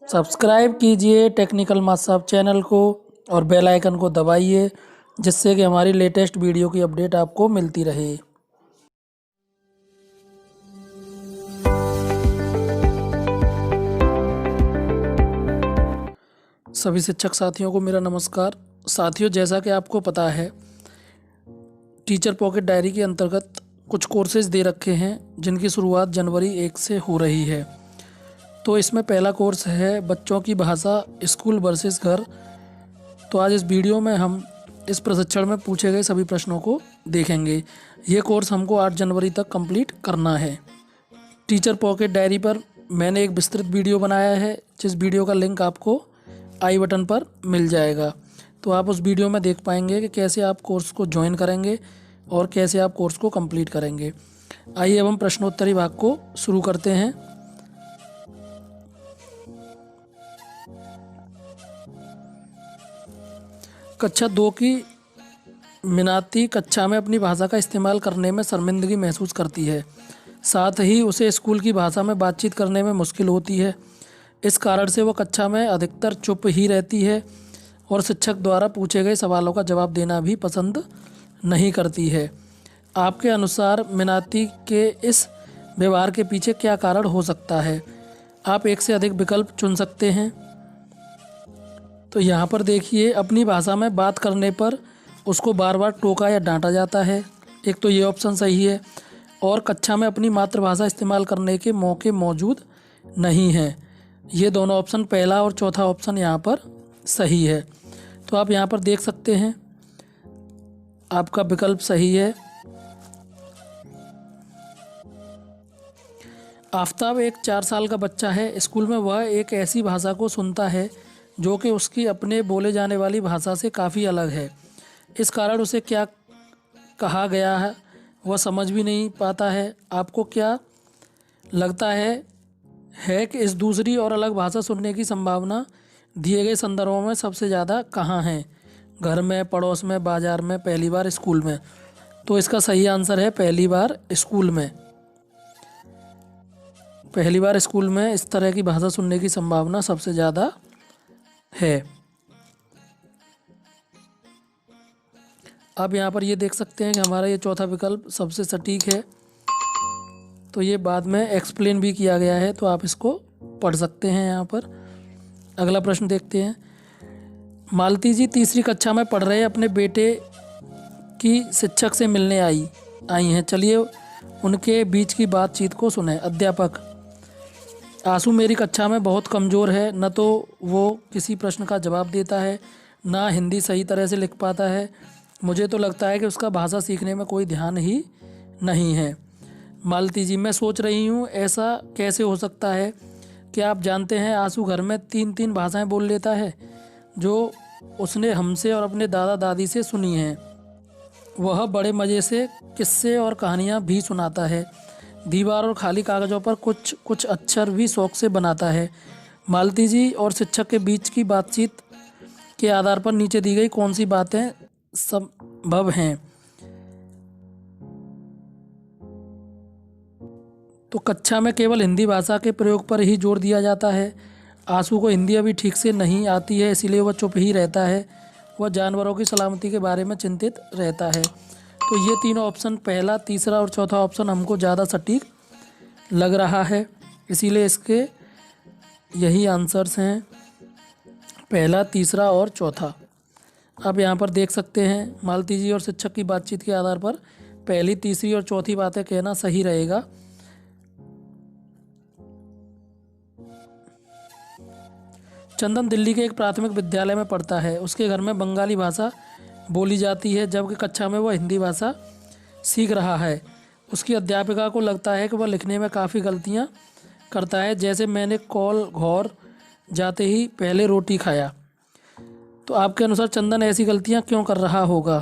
Subscribe कीजिए technical master channel को और बेल आइकन को दबाइए, जिससे कि हमारी लेटेस्ट वीडियो की अपडेट आपको मिलती रहे। सभी शिक्षक साथियों को मेरा नमस्कार। साथियों, जैसा कि आपको पता है, टीचर पॉकेट डायरी के अंतर्गत कुछ कोर्सेज दे रखे हैं जिनकी शुरुआत जनवरी 1 से हो रही है। तो इसमें पहला कोर्स है बच्चों की भाषा स्कूल वर्सेस घर। तो आज इस वीडियो में हम इस प्रशिक्षण में पूछे गए सभी प्रश्नों को देखेंगे। ये कोर्स हमको 8 जनवरी तक कंप्लीट करना है। टीचर पॉकेट डायरी पर मैंने एक विस्तृत वीडियो बनाया है, जिस वीडियो का लिंक आपको आई बटन पर मिल जाएगा। तो आप उस वीडियो में देख पाएंगे कि कैसे आप कोर्स को ज्वाइन करेंगे और कैसे आप कोर्स को कंप्लीट करेंगे। आइए अब हम प्रश्नोत्तरी भाग को शुरू करते हैं। कक्षा 2 की मीनाती कक्षा में अपनी भाषा का इस्तेमाल करने में शर्मिंदगी महसूस करती है। साथ ही उसे स्कूल की भाषा में बातचीत करने में मुश्किल होती है। इस कारण से वह कक्षा में अधिकतर चुप ही रहती है और शिक्षक द्वारा पूछे गए सवालों का जवाब देना भी पसंद नहीं करती है। आपके अनुसार मीनाती के इस व्यवहार के पीछे क्या कारण हो सकता है? आप एक से अधिक विकल्प चुन सकते हैं। तो यहाँ पर देखिए, अपनी भाषा में बात करने पर उसको बार बार टोका या डांटा जाता है। एक तो ये ऑप्शन सही है। और कक्षा में अपनी मातृभाषा इस्तेमाल करने के मौके मौजूद नहीं हैं। ये दोनों ऑप्शन, पहला और चौथा ऑप्शन, यहाँ पर सही है। तो आप यहाँ पर देख सकते हैं, आपका विकल्प सही है। आफताब एक 4 साल का बच्चा है। स्कूल में वह एक ऐसी भाषा को सुनता है जो कि उसकी अपने बोले जाने वाली भाषा से काफ़ी अलग है। इस कारण उसे क्या कहा गया है वह समझ भी नहीं पाता है। आपको क्या लगता है कि इस दूसरी और अलग भाषा सुनने की संभावना दिए गए संदर्भों में सबसे ज़्यादा कहाँ है? घर में, पड़ोस में, बाज़ार में, पहली बार स्कूल में? तो इसका सही आंसर है पहली बार स्कूल में। पहली बार स्कूल में इस तरह की भाषा सुनने की संभावना सबसे ज़्यादा है। अब यहाँ पर ये देख सकते हैं कि हमारा ये चौथा विकल्प सबसे सटीक है। तो ये बाद में एक्सप्लेन भी किया गया है, तो आप इसको पढ़ सकते हैं यहाँ पर। अगला प्रश्न देखते हैं। मालती जी तीसरी कक्षा में पढ़ रहे अपने बेटे की शिक्षक से मिलने आई हैं। चलिए उनके बीच की बातचीत को सुने। अध्यापक: आंसू मेरी कक्षा में बहुत कमज़ोर है। न तो वो किसी प्रश्न का जवाब देता है, ना हिंदी सही तरह से लिख पाता है। मुझे तो लगता है कि उसका भाषा सीखने में कोई ध्यान ही नहीं है। मालती जी: मैं सोच रही हूँ ऐसा कैसे हो सकता है। क्या आप जानते हैं आंसू घर में 3 भाषाएं बोल लेता है, जो उसने हमसे और अपने दादा दादी से सुनी हैं। वह बड़े मज़े से किस्से और कहानियाँ भी सुनाता है। दीवार और खाली कागज़ों पर कुछ कुछ अक्षर भी शौक से बनाता है। मालती जी और शिक्षक के बीच की बातचीत के आधार पर नीचे दी गई कौन सी बातें संभव हैं? तो कक्षा में केवल हिंदी भाषा के प्रयोग पर ही जोर दिया जाता है। आंसू को हिंदी अभी ठीक से नहीं आती है, इसीलिए वह चुप ही रहता है। वह जानवरों की सलामती के बारे में चिंतित रहता है। तो ये तीनों ऑप्शन, पहला, तीसरा और चौथा ऑप्शन, हमको ज़्यादा सटीक लग रहा है, इसीलिए इसके यही आंसर्स हैं, पहला, तीसरा और चौथा। अब यहाँ पर देख सकते हैं, मालती जी और शिक्षक की बातचीत के आधार पर पहली, तीसरी और चौथी बातें कहना सही रहेगा। चंदन दिल्ली के एक प्राथमिक विद्यालय में पढ़ता है। उसके घर में बंगाली भाषा बोली जाती है, जबकि कक्षा में वह हिंदी भाषा सीख रहा है। उसकी अध्यापिका को लगता है कि वह लिखने में काफ़ी गलतियाँ करता है, जैसे मैंने कॉल घोर जाते ही पहले रोटी खाया। तो आपके अनुसार चंदन ऐसी गलतियाँ क्यों कर रहा होगा?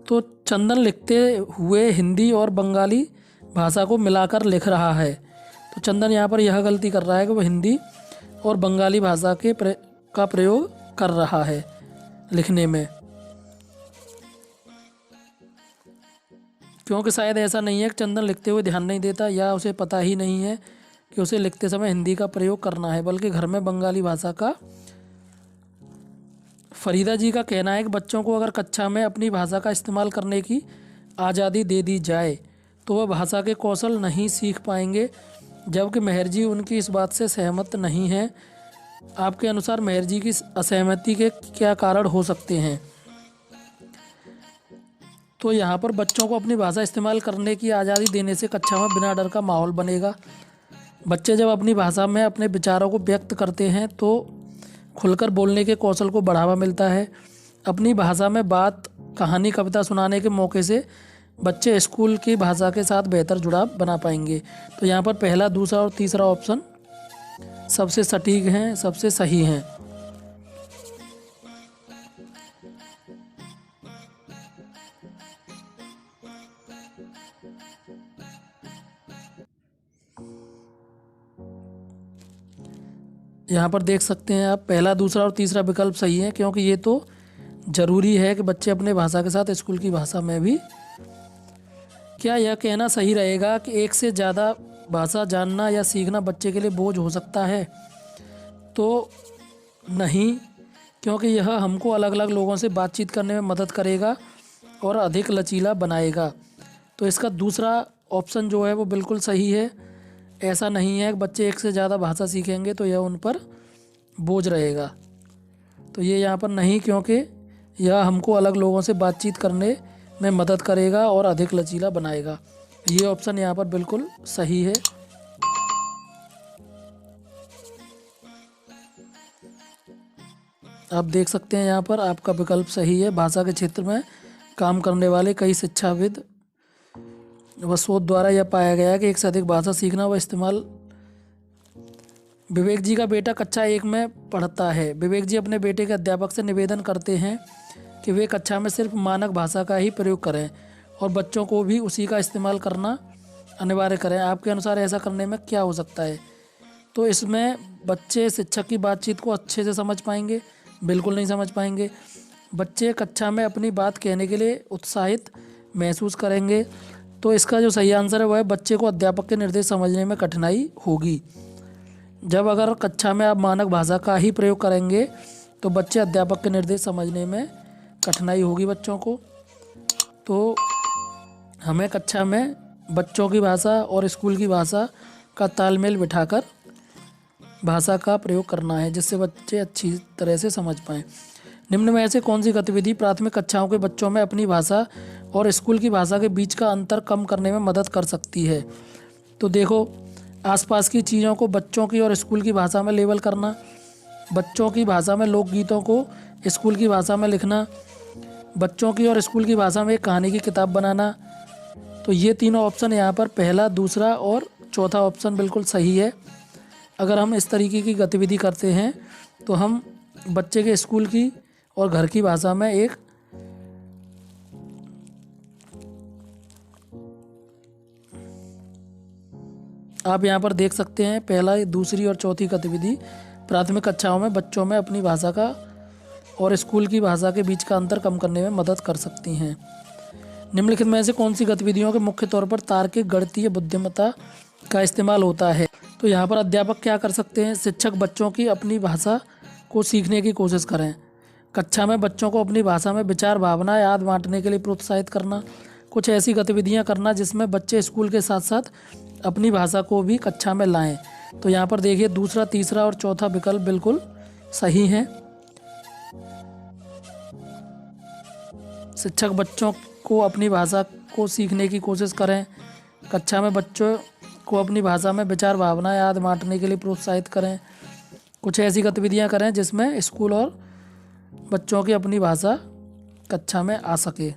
तो चंदन लिखते हुए हिंदी और बंगाली भाषा को मिलाकर लिख रहा है। तो चंदन यहाँ पर यह गलती कर रहा है कि वह हिंदी और बंगाली भाषा का प्रयोग कर रहा है लिखने में, क्योंकि शायद ऐसा नहीं है कि चंदन लिखते हुए ध्यान नहीं देता या उसे पता ही नहीं है कि उसे लिखते समय हिंदी का प्रयोग करना है, बल्कि घर में बंगाली भाषा का। फरीदा जी का कहना है कि बच्चों को अगर कक्षा में अपनी भाषा का इस्तेमाल करने की आज़ादी दे दी जाए तो वह भाषा के कौशल नहीं सीख पाएंगे, जबकि मेहर जी उनकी इस बात से सहमत नहीं हैं। आपके अनुसार मेहर जी की असहमति के क्या कारण हो सकते हैं? तो यहाँ पर बच्चों को अपनी भाषा इस्तेमाल करने की आज़ादी देने से कक्षा में बिना डर का माहौल बनेगा। बच्चे जब अपनी भाषा में अपने विचारों को व्यक्त करते हैं तो खुलकर बोलने के कौशल को बढ़ावा मिलता है। अपनी भाषा में बात, कहानी, कविता सुनाने के मौके से बच्चे स्कूल की भाषा के साथ बेहतर जुड़ाव बना पाएंगे। तो यहाँ पर पहला, दूसरा और तीसरा ऑप्शन सबसे सटीक हैं, सबसे सही हैं। यहाँ पर देख सकते हैं आप, पहला, दूसरा और तीसरा विकल्प सही है, क्योंकि ये तो ज़रूरी है कि बच्चे अपने भाषा के साथ स्कूल की भाषा में भी। क्या यह कहना सही रहेगा कि एक से ज़्यादा भाषा जानना या सीखना बच्चे के लिए बोझ हो सकता है? तो नहीं, क्योंकि यह हमको अलग अलग लोगों से बातचीत करने में मदद करेगा और अधिक लचीला बनाएगा। तो इसका दूसरा ऑप्शन जो है वो बिल्कुल सही है। ऐसा नहीं है कि बच्चे एक से ज़्यादा भाषा सीखेंगे तो यह उन पर बोझ रहेगा। तो ये यहाँ पर नहीं, क्योंकि यह हमको अलग लोगों से बातचीत करने में मदद करेगा और अधिक लचीला बनाएगा। ये ऑप्शन यहाँ पर बिल्कुल सही है। आप देख सकते हैं यहाँ पर आपका विकल्प सही है। भाषा के क्षेत्र में काम करने वाले कई शिक्षाविद व शोध द्वारा यह पाया गया है कि एक से अधिक भाषा सीखना व इस्तेमाल। विवेक जी का बेटा कक्षा 1 में पढ़ता है। विवेक जी अपने बेटे के अध्यापक से निवेदन करते हैं कि वे कक्षा में सिर्फ मानक भाषा का ही प्रयोग करें और बच्चों को भी उसी का इस्तेमाल करना अनिवार्य करें। आपके अनुसार ऐसा करने में क्या हो सकता है? तो इसमें बच्चे शिक्षक की बातचीत को अच्छे से समझ पाएंगे? बिल्कुल नहीं समझ पाएंगे। बच्चे कक्षा में अपनी बात कहने के लिए उत्साहित महसूस करेंगे। तो इसका जो सही आंसर है वह है बच्चे को अध्यापक के निर्देश समझने में कठिनाई होगी। जब अगर कक्षा में आप मानक भाषा का ही प्रयोग करेंगे तो बच्चे अध्यापक के निर्देश समझने में कठिनाई होगी बच्चों को। तो हमें कक्षा में बच्चों की भाषा और स्कूल की भाषा का तालमेल बिठाकर भाषा का प्रयोग करना है, जिससे बच्चे अच्छी तरह से समझ पाएँ। निम्न में से कौन सी गतिविधि प्राथमिक कक्षाओं के बच्चों में अपनी भाषा और स्कूल की भाषा के बीच का अंतर कम करने में मदद कर सकती है? तो देखो, आसपास की चीज़ों को बच्चों की और स्कूल की भाषा में लेबल करना, बच्चों की भाषा में लोकगीतों को स्कूल की भाषा में लिखना, बच्चों की और स्कूल की भाषा में एक कहानी की किताब बनाना। तो ये तीनों ऑप्शन यहाँ पर पहला, दूसरा और चौथा ऑप्शन बिल्कुल सही है। अगर हम इस तरीके की गतिविधि करते हैं तो हम बच्चे के स्कूल की और घर की भाषा में एक आप यहाँ पर देख सकते हैं, पहला, दूसरी और चौथी गतिविधि प्राथमिक कक्षाओं में बच्चों में अपनी भाषा का और स्कूल की भाषा के बीच का अंतर कम करने में मदद कर सकती हैं। निम्नलिखित में से कौन सी गतिविधियों के मुख्य तौर पर तार्किक गणितीय बुद्धिमत्ता का इस्तेमाल होता है? तो यहाँ पर अध्यापक क्या कर सकते हैं? शिक्षक बच्चों की अपनी भाषा को सीखने की कोशिश करें। कक्षा में बच्चों को अपनी भाषा में विचार, भावना, याद बांटने के लिए प्रोत्साहित करना। कुछ ऐसी गतिविधियाँ करना जिसमें बच्चे स्कूल के साथ साथ अपनी भाषा को भी कक्षा में लाएं। तो यहाँ पर देखिए, दूसरा, तीसरा और चौथा विकल्प बिल्कुल सही हैं। शिक्षक बच्चों को अपनी भाषा को सीखने की कोशिश करें। कक्षा में बच्चों को अपनी भाषा में विचार, भावना, याद बांटने के लिए प्रोत्साहित करें। कुछ ऐसी गतिविधियां करें जिसमें स्कूल और बच्चों की अपनी भाषा कक्षा में आ सके।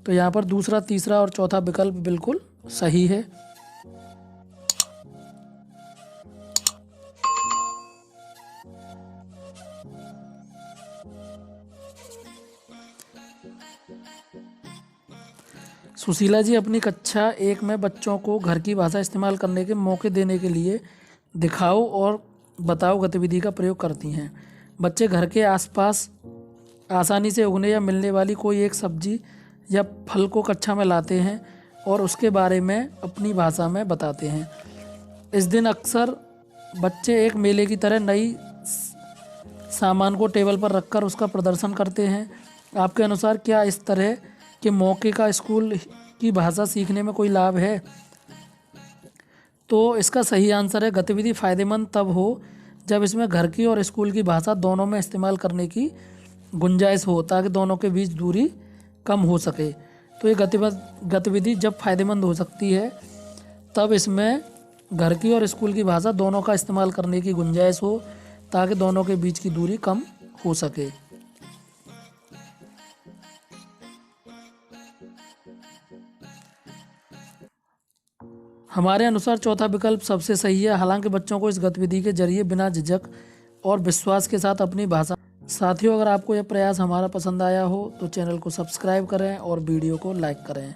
तो यहाँ पर दूसरा, तीसरा और चौथा विकल्प बिल्कुल सही है। सुशीला जी अपनी कक्षा 1 में बच्चों को घर की भाषा इस्तेमाल करने के मौके देने के लिए दिखाओ और बताओ गतिविधि का प्रयोग करती हैं। बच्चे घर के आसपास आसानी से उगने या मिलने वाली कोई एक सब्जी या फल को कक्षा में लाते हैं और उसके बारे में अपनी भाषा में बताते हैं। इस दिन अक्सर बच्चे एक मेले की तरह नई सामान को टेबल पर रखकर उसका प्रदर्शन करते हैं। आपके अनुसार क्या इस तरह के मौके का स्कूल की भाषा सीखने में कोई लाभ है? तो इसका सही आंसर है, गतिविधि फायदेमंद तब हो जब इसमें घर की और स्कूल की भाषा दोनों में इस्तेमाल करने की गुंजाइश हो, ताकि दोनों के बीच दूरी कम हो सके। तो ये गतिविधि जब फायदेमंद हो सकती है तब इसमें घर की और स्कूल की भाषा दोनों का इस्तेमाल करने की गुंजाइश हो, ताकि दोनों के बीच की दूरी कम हो सके। हमारे अनुसार चौथा विकल्प सबसे सही है। हालांकि बच्चों को इस गतिविधि के जरिए बिना झिझक और विश्वास के साथ अपनी भाषा। साथियों, अगर आपको यह प्रयास हमारा पसंद आया हो तो चैनल को सब्सक्राइब करें और वीडियो को लाइक करें।